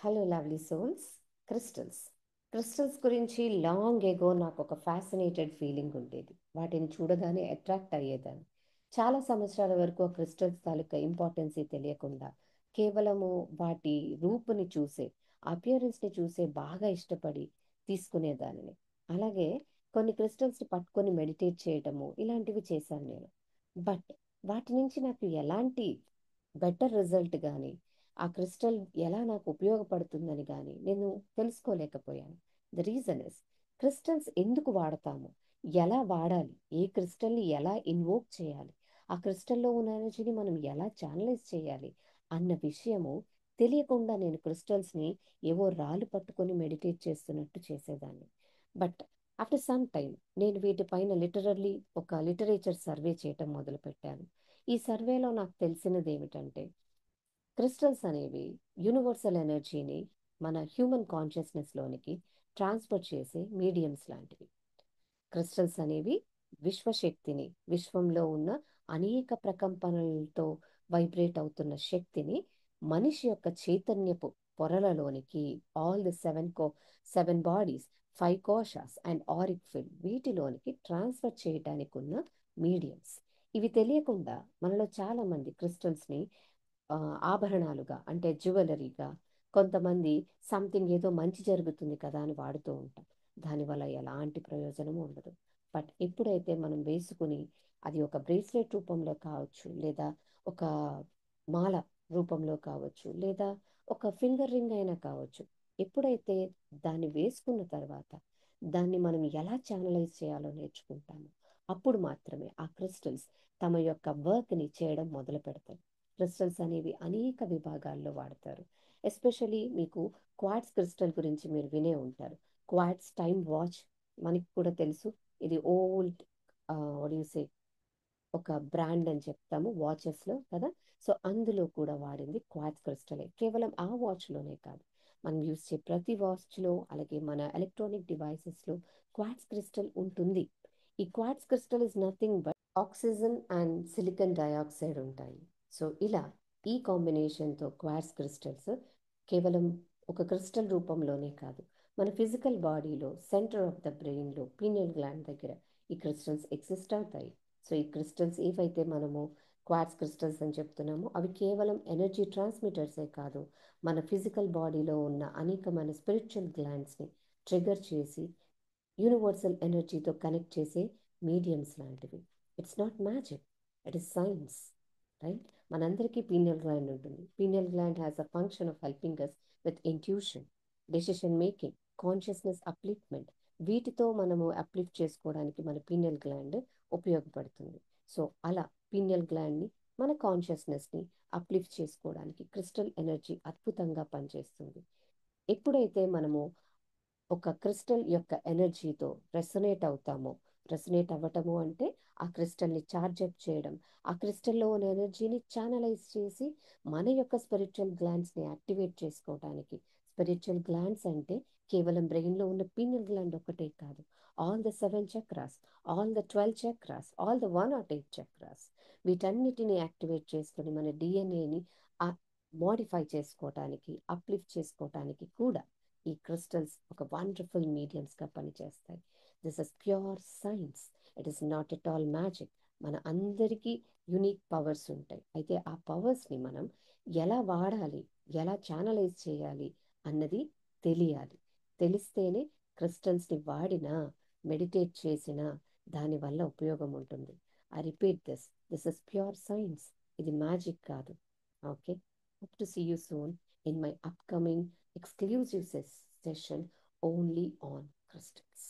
Hello lovely souls. Crystals crystals గురించి long ago నాకు ఒక ఫ్యాసినేటెడ్ ఫీలింగ్ ఉండేది. వాటిని చూడగానే అట్రాక్ట్ అయ్యేదాన్ని. చాలా సంవత్సరాల వరకు ఆ క్రిస్టల్స్ తాలూకా ఇంపార్టెన్సీ తెలియకుండా కేవలము వాటి రూపుని చూసే, అపియరెన్స్ని చూసే బాగా ఇష్టపడి తీసుకునేదాన్ని. అలాగే కొన్ని క్రిస్టల్స్ని పట్టుకొని మెడిటేట్ చేయటము ఇలాంటివి చేశాను నేను. బట్ వాటి నుంచి నాకు ఎలాంటి బెటర్ రిజల్ట్ కానీ, ఆ క్రిస్టల్ ఎలా నాకు ఉపయోగపడుతుందని కానీ నేను తెలుసుకోలేకపోయాను. ద రీజన్ ఇస్, క్రిస్టల్స్ ఎందుకు వాడతాము, ఎలా వాడాలి, ఏ క్రిస్టల్ని ఎలా ఇన్వోక్ చేయాలి, ఆ క్రిస్టల్లో ఉన్న ఎనర్జీని మనం ఎలా ఛానలైజ్ చేయాలి అన్న విషయము తెలియకుండా నేను క్రిస్టల్స్ని ఏవో రాళ్ళు పట్టుకొని మెడిటేట్ చేస్తున్నట్టు చేసేదాన్ని. బట్ ఆఫ్టర్ సమ్ టైం నేను వీటిపైన లిటరల్లీ ఒక లిటరేచర్ సర్వే చేయటం మొదలుపెట్టాను. ఈ సర్వేలో నాకు తెలిసినది ఏమిటంటే, క్రిస్టల్స్ అనేవి యూనివర్సల్ ఎనర్జీని మన హ్యూమన్ కాన్షియస్నెస్లోనికి ట్రాన్స్ఫర్ చేసే మీడియంస్ లాంటివి. క్రిస్టల్స్ అనేవి విశ్వశక్తిని, విశ్వంలో ఉన్న అనేక ప్రకంపనలతో వైబ్రేట్ అవుతున్న శక్తిని మనిషి యొక్క చైతన్యపు పొరలలోనికి, all the seven bodies, five కోశాస్ అండ్ ఆరిక్ ఫిల్, వీటిలోనికి ట్రాన్స్ఫర్ చేయడానికి ఉన్న మీడియంస్. ఇవి తెలియకుండా మనలో చాలా మంది క్రిస్టల్స్ని ఆభరణాలుగా, అంటే జ్యువెలరీగా, కొంతమంది సంథింగ్ ఏదో మంచి జరుగుతుంది కదా అని వాడుతూ ఉంటాం. దానివల్ల ఎలాంటి ప్రయోజనం ఉండదు. బట్ ఎప్పుడైతే మనం వేసుకుని, అది ఒక బ్రేస్లెట్ రూపంలో కావచ్చు, లేదా ఒక మాల రూపంలో కావచ్చు, లేదా ఒక ఫింగర్ రింగ్ అయినా కావచ్చు, ఎప్పుడైతే దాన్ని వేసుకున్న తర్వాత దాన్ని మనం ఎలా ఛానలైజ్ చేయాలో నేర్చుకుంటామో, అప్పుడు మాత్రమే ఆ క్రిస్టల్స్ తమ యొక్క వర్క్ని చేయడం మొదలు పెడతాయి. క్రిస్టల్స్ అనేవి అనేక విభాగాల్లో వాడతారు. ఎస్పెషలీ మీకు క్వార్ట్స్ క్రిస్టల్ గురించి మీరు వినే ఉంటారు. క్వార్ట్స్ టైమ్ వాచ్ మనకి కూడా తెలుసు. ఇది ఓల్డ్ సే ఒక బ్రాండ్ అని చెప్తాము వాచెస్లో కదా. సో అందులో కూడా వాడింది క్వార్ట్స్ క్రిస్టలే. కేవలం ఆ వాచ్లోనే కాదు, మనం యూస్ చేసే ప్రతి వాచ్లో, అలాగే మన ఎలక్ట్రానిక్ డివైసెస్లో క్వార్ట్స్ క్రిస్టల్ ఉంటుంది. ఈ quartz crystal is nothing but oxygen and silicon dioxide ఉంటాయి. సో ఇలా ఈ కాంబినేషన్తో క్వార్ట్స్ క్రిస్టల్స్ కేవలం ఒక క్రిస్టల్ రూపంలోనే కాదు, మన ఫిజికల్ బాడీలో సెంటర్ ఆఫ్ ద బ్రెయిన్లో పీనియల్ గ్లాండ్ దగ్గర ఈ క్రిస్టల్స్ ఎగ్జిస్ట్ అవుతాయి. సో ఈ క్రిస్టల్స్ ఏవైతే మనము క్వార్ట్స్ క్రిస్టల్స్ అని చెప్తున్నామో, అవి కేవలం ఎనర్జీ ట్రాన్స్మిటర్సే కాదు, మన ఫిజికల్ బాడీలో ఉన్న అనేకమైన స్పిరిచువల్ గ్లాండ్స్ని ట్రిగర్ చేసి యూనివర్సల్ ఎనర్జీతో కనెక్ట్ చేసే మీడియంస్ లాంటివి. It's not magic, it is science, right? మనందరికీ పీనియల్ గ్లాండ్ ఉంటుంది. Pineal gland has a function of helping us with intuition, decision making, consciousness upliftment. వీటితో మనము అప్లిఫ్ట్ చేసుకోవడానికి మన పీనియల్ గ్లాండ్ ఉపయోగపడుతుంది. సో అలా పీనియల్ గ్లాండ్ని, మన కాన్షియస్నెస్ని అప్లిఫ్ట్ చేసుకోవడానికి క్రిస్టల్ ఎనర్జీ అద్భుతంగా పనిచేస్తుంది. ఎప్పుడైతే మనము ఒక క్రిస్టల్ యొక్క ఎనర్జీతో రెసొనేట్ అవుతామో, రెసొనేట్ అవ్వటము అంటే ఆ క్రిస్టల్ని ఛార్జ్ అప్ చేయడం, ఆ క్రిస్టల్లో ఉన్న ఎనర్జీని ఛానలైజ్ చేసి మన యొక్క స్పిరిచువల్ గ్లాండ్స్ని యాక్టివేట్ చేసుకోవడానికి. స్పిరిచువల్ గ్లాండ్స్ అంటే కేవలం బ్రెయిన్లో ఉన్న పీనియల్ గ్లాండ్ ఒకటే కాదు, all the seven chakras, all the 12 chakras, all the 108 chakras, వీటన్నిటిని యాక్టివేట్ చేసుకొని మన డిఎన్ఏని మోడిఫై చేసుకోవటానికి, అప్లిఫ్ట్ చేసుకోవటానికి కూడా ఈ క్రిస్టల్స్ ఒక వండర్ఫుల్ మీడియంస్గా పనిచేస్తాయి. This is pure science, it is not at all magic. మన అందరికీ యునిక్ పవర్స్ ఉంటాయి. అయితే ఆ పవర్స్ని మనం ఎలా వాడాలి, ఎలా ఛానలైజ్ చేయాలి అన్నది తెలియాలి. తెలిస్తేనే క్రిస్టల్స్ని వాడినా, మెడిటేట్ చేసినా దానివల్ల ఉపయోగం ఉంటుంది. I repeat this is pure science. ఇది మ్యాజిక్ కాదు. Okay, hope to see you soon in my upcoming exclusive session only on crystals.